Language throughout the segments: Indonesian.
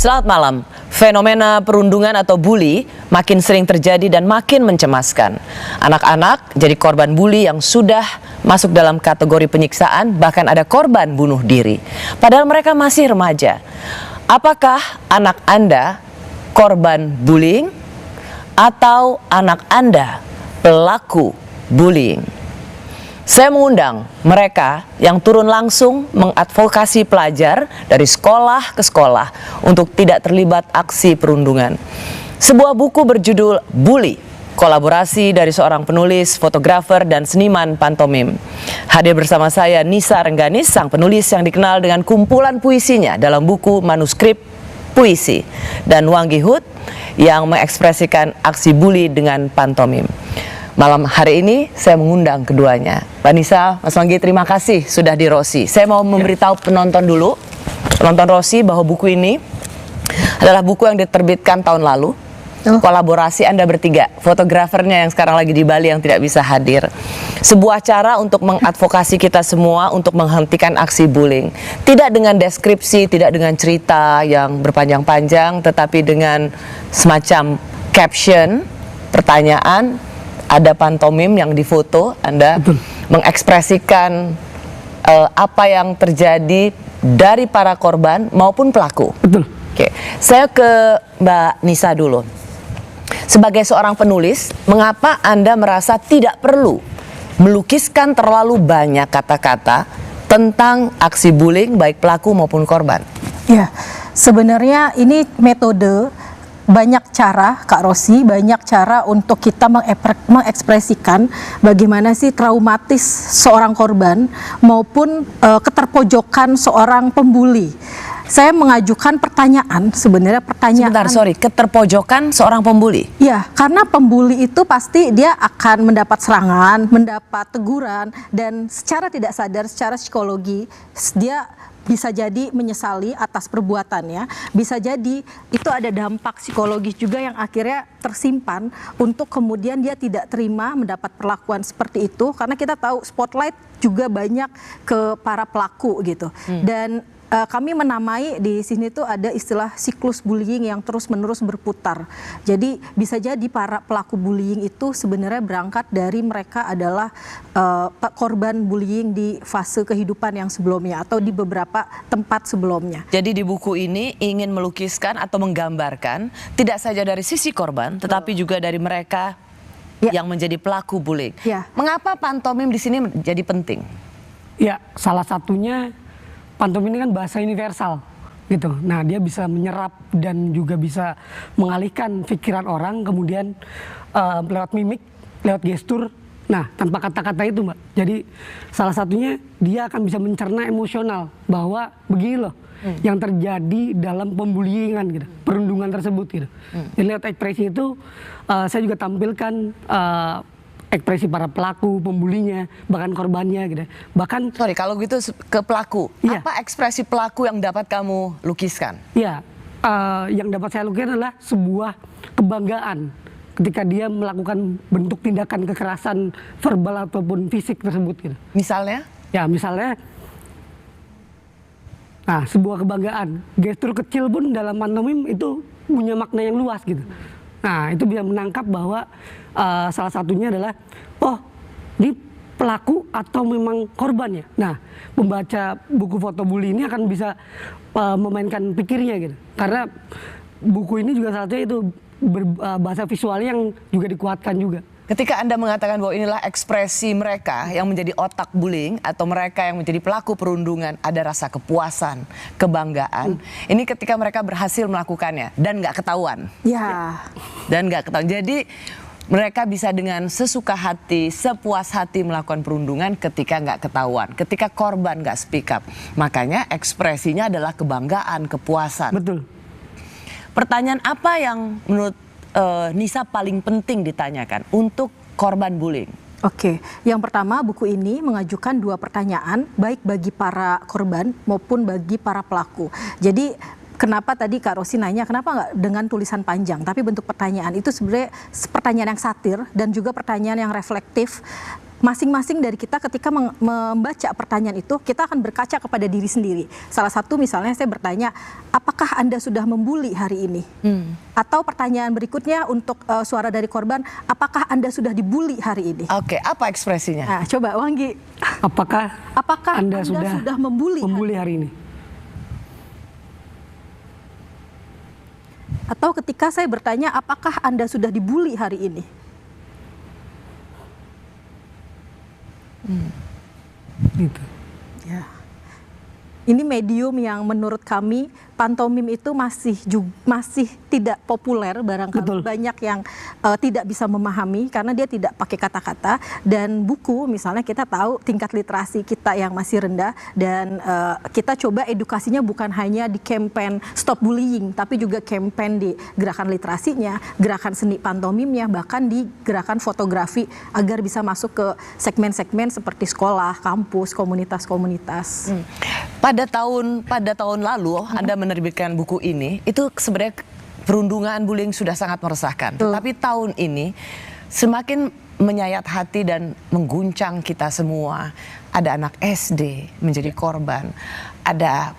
Selamat malam. Fenomena perundungan atau bully makin sering terjadi dan makin mencemaskan. Anak-anak jadi korban bully yang sudah masuk dalam kategori penyiksaan, bahkan ada korban bunuh diri. Padahal mereka masih remaja. Apakah anak Anda korban bullying atau anak Anda pelaku bullying? Saya mengundang mereka yang turun langsung mengadvokasi pelajar dari sekolah ke sekolah untuk tidak terlibat aksi perundungan. Sebuah buku berjudul Bully, kolaborasi dari seorang penulis, fotografer, dan seniman pantomim. Hadir bersama saya Nisa Rengganis, sang penulis yang dikenal dengan kumpulan puisinya dalam buku manuskrip puisi, dan Wanggi Hud yang mengekspresikan aksi bully dengan pantomim. Malam hari ini saya mengundang keduanya. Mbak Nisa, Mas Wanggi, terima kasih sudah di Rosi. Saya mau memberitahu penonton dulu, penonton Rosi, bahwa buku ini adalah buku yang diterbitkan tahun lalu. Kolaborasi Anda bertiga, fotografernya yang sekarang lagi di Bali yang tidak bisa hadir. Sebuah cara untuk mengadvokasi kita semua untuk menghentikan aksi bullying. Tidak dengan deskripsi, tidak dengan cerita yang berpanjang-panjang, tetapi dengan semacam caption, pertanyaan, ada pantomim yang difoto, Anda mengekspresikan apa yang terjadi dari para korban maupun pelaku. Betul. Oke, saya ke Mbak Nisa dulu. Sebagai seorang penulis, mengapa Anda merasa tidak perlu melukiskan terlalu banyak kata-kata tentang aksi bullying baik pelaku maupun korban? Ya, sebenarnya ini metode, banyak cara, Kak Rosi, banyak cara untuk kita mengekspresikan bagaimana sih traumatis seorang korban maupun keterpojokan seorang pembuli. Saya mengajukan pertanyaan, sebenarnya pertanyaan. Sebentar, sorry, keterpojokan seorang pembuli? Ya, karena pembuli itu pasti dia akan mendapat serangan, mendapat teguran, dan secara tidak sadar, secara psikologi, dia bisa jadi menyesali atas perbuatannya, bisa jadi itu ada dampak psikologis juga yang akhirnya tersimpan untuk kemudian dia tidak terima mendapat perlakuan seperti itu, karena kita tahu spotlight juga banyak ke para pelaku gitu. Dan kami menamai di sini tuh ada istilah siklus bullying yang terus-menerus berputar. Jadi bisa jadi para pelaku bullying itu sebenarnya berangkat dari mereka adalah korban bullying di fase kehidupan yang sebelumnya atau di beberapa tempat sebelumnya. Jadi di buku ini ingin melukiskan atau menggambarkan tidak saja dari sisi korban, tetapi juga dari mereka yang menjadi pelaku bullying. Mengapa pantomim di sini jadi penting? Ya, salah satunya pantomim ini kan bahasa universal gitu. Nah, dia bisa menyerap dan juga bisa mengalihkan pikiran orang, kemudian lewat mimik, lewat gestur. Nah, tanpa kata-kata itu, Mbak. Jadi salah satunya dia akan bisa mencerna emosional bahwa begini loh yang terjadi dalam pembuliingan gitu, perundungan tersebut gitu. Jadi lewat ekspresi itu saya juga tampilkan ekspresi para pelaku, pembulinya, bahkan korbannya gitu. Bahkan sorry, kalau gitu ke pelaku, apa ekspresi pelaku yang dapat kamu lukiskan? Iya, yang dapat saya lukiskan adalah sebuah kebanggaan ketika dia melakukan bentuk tindakan kekerasan verbal ataupun fisik tersebut gitu. Misalnya? Ya, misalnya, nah, sebuah kebanggaan, gestur kecil pun dalam pantomim itu punya makna yang luas gitu. Nah, itu bisa menangkap bahwa salah satunya adalah, oh, ini pelaku atau memang korbannya. Nah, pembaca buku foto bully ini akan bisa memainkan pikirnya gitu. Karena buku ini juga salah satunya itu bahasa visual yang juga dikuatkan juga. Ketika Anda mengatakan bahwa inilah ekspresi mereka yang menjadi otak bullying atau mereka yang menjadi pelaku perundungan, ada rasa kepuasan, kebanggaan. Ini ketika mereka berhasil melakukannya dan nggak ketahuan. Ya. Dan nggak ketahuan. Jadi mereka bisa dengan sesuka hati, sepuas hati melakukan perundungan ketika nggak ketahuan, ketika korban nggak speak up. Makanya ekspresinya adalah kebanggaan, kepuasan. Betul. Pertanyaan apa yang menurut Nisa paling penting ditanyakan untuk korban bullying? Oke, yang pertama buku ini mengajukan dua pertanyaan baik bagi para korban maupun bagi para pelaku. Jadi kenapa tadi Kak Rosi nanya kenapa nggak dengan tulisan panjang, tapi bentuk pertanyaan itu sebenarnya pertanyaan yang satir dan juga pertanyaan yang reflektif masing-masing dari kita ketika membaca pertanyaan itu, kita akan berkaca kepada diri sendiri. Salah satu misalnya saya bertanya, apakah Anda sudah membuli hari ini? Atau pertanyaan berikutnya untuk suara dari korban, apakah Anda sudah dibully hari ini? Oke, apa ekspresinya? Nah, coba Wanggi. Apakah Anda sudah membuli hari ini? Atau ketika saya bertanya, apakah Anda sudah dibully hari ini? Gitu. Ya. Ini medium yang menurut kami pantomim itu masih tidak populer, barangkali Betul. banyak yang tidak bisa memahami karena dia tidak pakai kata-kata, dan buku misalnya kita tahu tingkat literasi kita yang masih rendah, dan kita coba edukasinya bukan hanya di campaign stop bullying tapi juga campaign di gerakan literasinya, gerakan seni pantomimnya, bahkan di gerakan fotografi agar bisa masuk ke segmen-segmen seperti sekolah, kampus, komunitas-komunitas. Pada tahun lalu Anda menerbitkan buku ini, itu sebenarnya perundungan bullying sudah sangat meresahkan. Tapi tahun ini semakin menyayat hati dan mengguncang kita semua. Ada anak SD menjadi korban, ada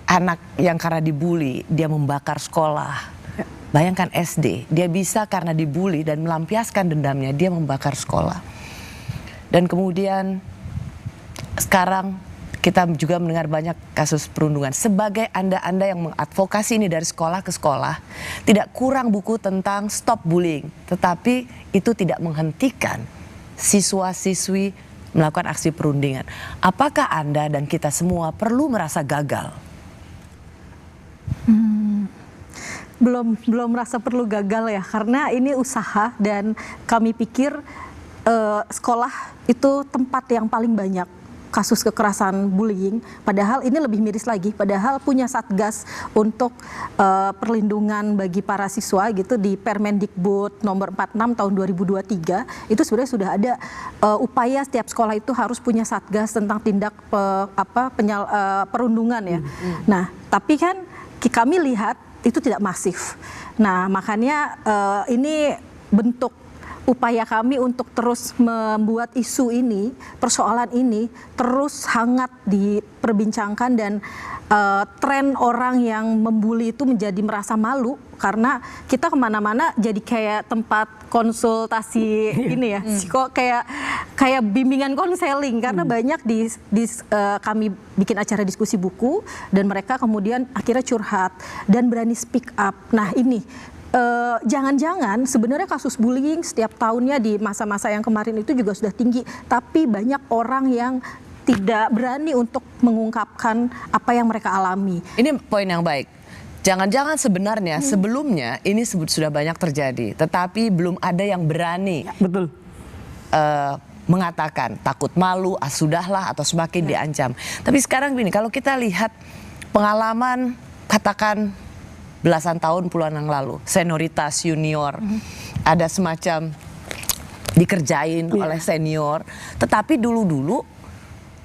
anak yang karena dibully dia membakar sekolah. Bayangkan SD, dia bisa karena dibully dan melampiaskan dendamnya dia membakar sekolah. Dan kemudian sekarang kita juga mendengar banyak kasus perundungan. Sebagai Anda yang mengadvokasi ini dari sekolah ke sekolah, tidak kurang buku tentang stop bullying, tetapi itu tidak menghentikan siswa-siswi melakukan aksi perundungan. Apakah Anda dan kita semua perlu merasa gagal? Belum merasa perlu gagal ya, karena ini usaha dan kami pikir sekolah itu tempat yang paling banyak kasus kekerasan bullying, padahal ini lebih miris lagi, padahal punya satgas untuk perlindungan bagi para siswa gitu di Permendikbud nomor 46 tahun 2023, itu sebenarnya sudah ada upaya setiap sekolah itu harus punya satgas tentang tindak perundungan ya. Nah, tapi kan kami lihat itu tidak masif. Nah, makanya ini bentuk upaya kami untuk terus membuat isu ini, persoalan ini terus hangat diperbincangkan, dan tren orang yang membuli itu menjadi merasa malu karena kita kemana-mana jadi kayak tempat konsultasi ini ya, kayak bimbingan konseling, karena banyak kami bikin acara diskusi buku dan mereka kemudian akhirnya curhat dan berani speak up. Nah ini jangan-jangan sebenarnya kasus bullying setiap tahunnya di masa-masa yang kemarin itu juga sudah tinggi, tapi banyak orang yang tidak berani untuk mengungkapkan apa yang mereka alami. Ini poin yang baik. Jangan-jangan sebenarnya sebelumnya ini sudah banyak terjadi, tetapi belum ada yang berani Betul. mengatakan, takut malu, sudahlah, atau semakin diancam. Tapi sekarang gini, kalau kita lihat pengalaman katakan belasan tahun, puluhan yang lalu, senioritas, junior, ada semacam dikerjain oleh senior, tetapi dulu-dulu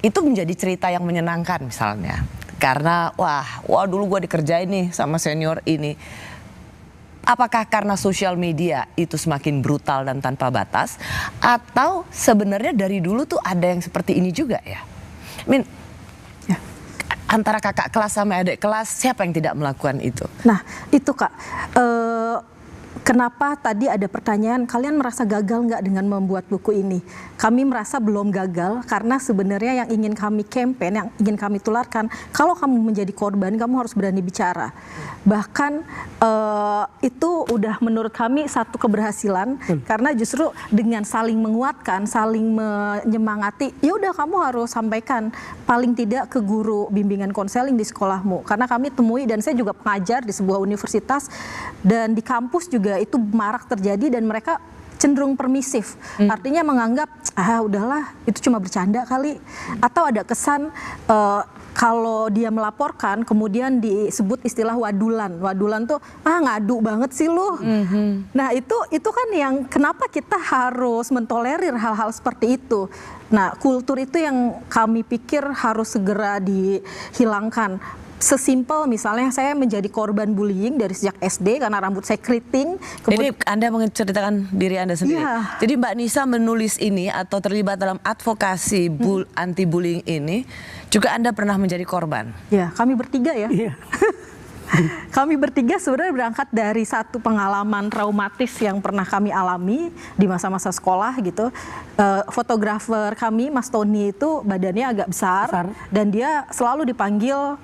itu menjadi cerita yang menyenangkan misalnya, karena wah dulu gue dikerjain nih sama senior ini. Apakah karena sosial media itu semakin brutal dan tanpa batas, atau sebenarnya dari dulu tuh ada yang seperti ini juga ya? Antara kakak kelas sama adik kelas, siapa yang tidak melakukan itu? Nah itu Kak, kenapa tadi ada pertanyaan, kalian merasa gagal nggak dengan membuat buku ini? Kami merasa belum gagal, karena sebenarnya yang ingin kami campaign, yang ingin kami tularkan, kalau kamu menjadi korban, kamu harus berani bicara. Bahkan itu udah menurut kami satu keberhasilan, karena justru dengan saling menguatkan, saling menyemangati, ya udah kamu harus sampaikan paling tidak ke guru bimbingan konseling di sekolahmu. Karena kami temui, dan saya juga pengajar di sebuah universitas, dan di kampus juga itu marak terjadi, dan mereka cenderung permisif, artinya menganggap udahlah itu cuma bercanda kali, atau ada kesan kalau dia melaporkan kemudian disebut istilah wadulan tuh ngadu banget sih lu. Nah itu kan yang kenapa kita harus mentolerir hal-hal seperti itu. Nah kultur itu yang kami pikir harus segera dihilangkan. sesimpel misalnya saya menjadi korban bullying dari sejak SD karena rambut saya keriting. Jadi Anda menceritakan diri Anda sendiri. Iya. Jadi Mbak Nisa menulis ini atau terlibat dalam advokasi anti bullying ini juga Anda pernah menjadi korban. Ya, kami bertiga ya. Iya. Kami bertiga sebenarnya berangkat dari satu pengalaman traumatis yang pernah kami alami di masa-masa sekolah gitu. Fotografer kami, Mas Tony itu badannya agak besar. Dan dia selalu dipanggil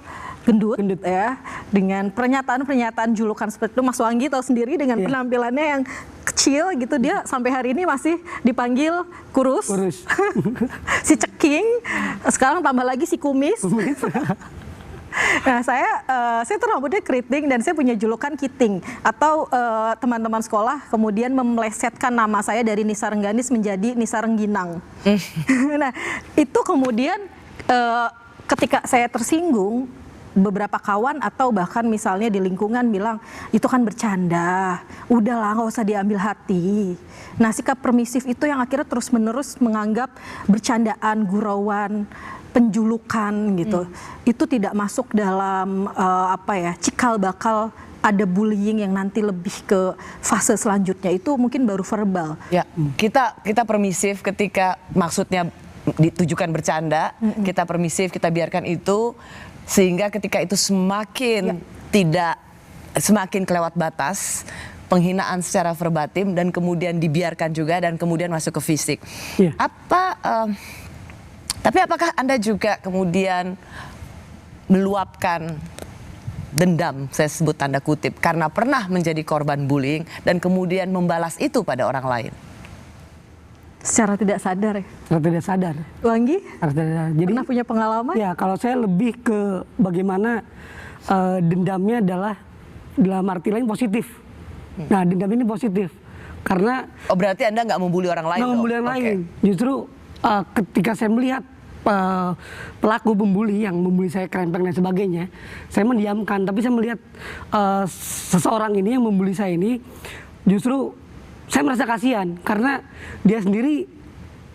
gendut ya, dengan pernyataan-pernyataan julukan seperti itu. Mas Wanggi tahu sendiri dengan penampilannya yang kecil gitu, dia sampai hari ini masih dipanggil kurus. Si ceking, sekarang tambah lagi si kumis. Nah, saya tuh rambutnya keriting dan saya punya julukan Kiting, atau teman-teman sekolah kemudian memelesetkan nama saya dari Nisa Rengganis menjadi Nisa Rengginang. Nah, itu kemudian ketika saya tersinggung, beberapa kawan atau bahkan misalnya di lingkungan bilang, itu kan bercanda, udahlah nggak usah diambil hati. Nah, sikap permisif itu yang akhirnya terus-menerus menganggap bercandaan, gurauan, penjulukan gitu, itu tidak masuk dalam cikal bakal ada bullying yang nanti lebih ke fase selanjutnya, itu mungkin baru verbal. Ya, kita permisif ketika maksudnya ditujukan bercanda, kita permisif, kita biarkan itu, sehingga ketika itu semakin semakin kelewat batas, penghinaan secara verbatim dan kemudian dibiarkan juga dan kemudian masuk ke fisik. Tapi apakah Anda juga kemudian meluapkan dendam, saya sebut tanda kutip, karena pernah menjadi korban bullying dan kemudian membalas itu pada orang lain? Secara tidak sadar ya? Secara tidak sadar. Wanggi? Jadi, pernah punya pengalaman? Ya, kalau saya lebih ke bagaimana dendamnya adalah dalam arti lain positif. Nah, dendam ini positif. Karena... Oh, berarti Anda nggak membuli orang lain? Nggak membuli orang lain. Justru ketika saya melihat pelaku pembuli yang membuli saya kerempeng dan sebagainya, saya mendiamkan. Tapi saya melihat seseorang ini yang membuli saya ini, justru saya merasa kasihan karena dia sendiri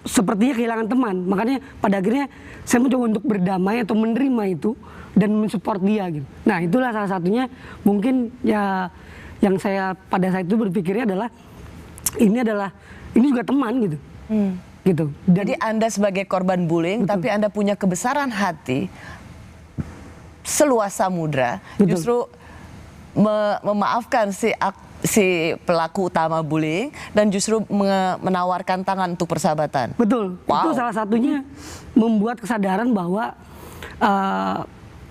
sepertinya kehilangan teman. Makanya pada akhirnya saya mencoba untuk berdamai atau menerima itu dan mensupport dia gitu. Nah, itulah salah satunya mungkin ya yang saya pada saat itu berpikirnya adalah ini juga teman gitu. Gitu. Jadi Anda sebagai korban bullying, tapi Anda punya kebesaran hati seluas samudra, justru memaafkan si pelaku utama bullying dan justru menawarkan tangan untuk persahabatan. Betul. Wow. Itu salah satunya membuat kesadaran bahwa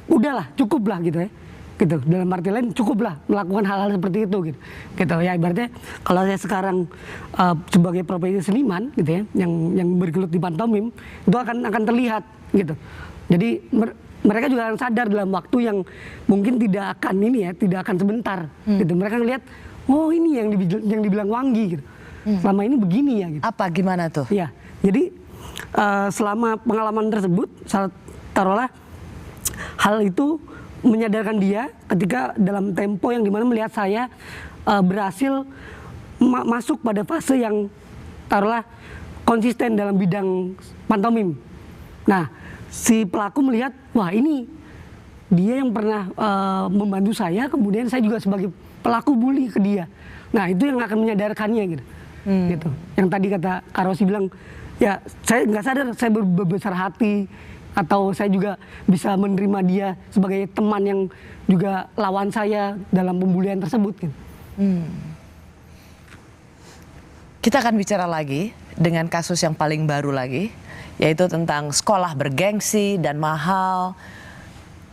udahlah, cukuplah gitu ya. Gitu. Dalam arti lain cukuplah melakukan hal-hal seperti itu gitu. Ya ibaratnya kalau saya sekarang sebagai profesi seniman gitu ya, yang bergelut di pantomim, itu akan terlihat gitu. Jadi mereka juga akan sadar dalam waktu yang mungkin tidak akan sebentar gitu. Mereka ngelihat, oh ini yang dibilang Wanggi gitu. Selama ini begini ya gitu. Apa gimana tuh? Ya. Jadi selama pengalaman tersebut, taruhlah hal itu menyadarkan dia ketika dalam tempo yang dimana melihat saya berhasil masuk pada fase yang taruhlah konsisten dalam bidang pantomim. Nah, si pelaku melihat, wah ini dia yang pernah membantu saya, kemudian saya juga sebagai pelaku bully ke dia. Nah, itu yang akan menyadarkannya gitu. Gitu. Yang tadi kata Kak Rosi bilang, ya saya nggak sadar saya berbesar hati, atau saya juga bisa menerima dia sebagai teman yang juga lawan saya dalam pembulian tersebut. Kita akan bicara lagi dengan kasus yang paling baru lagi, yaitu tentang sekolah bergengsi dan mahal,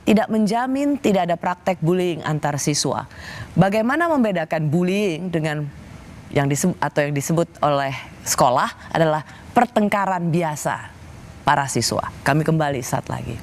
tidak menjamin tidak ada praktek bullying antar siswa. Bagaimana membedakan bullying dengan yang disebut oleh sekolah adalah pertengkaran biasa para siswa. Kami kembali saat lagi.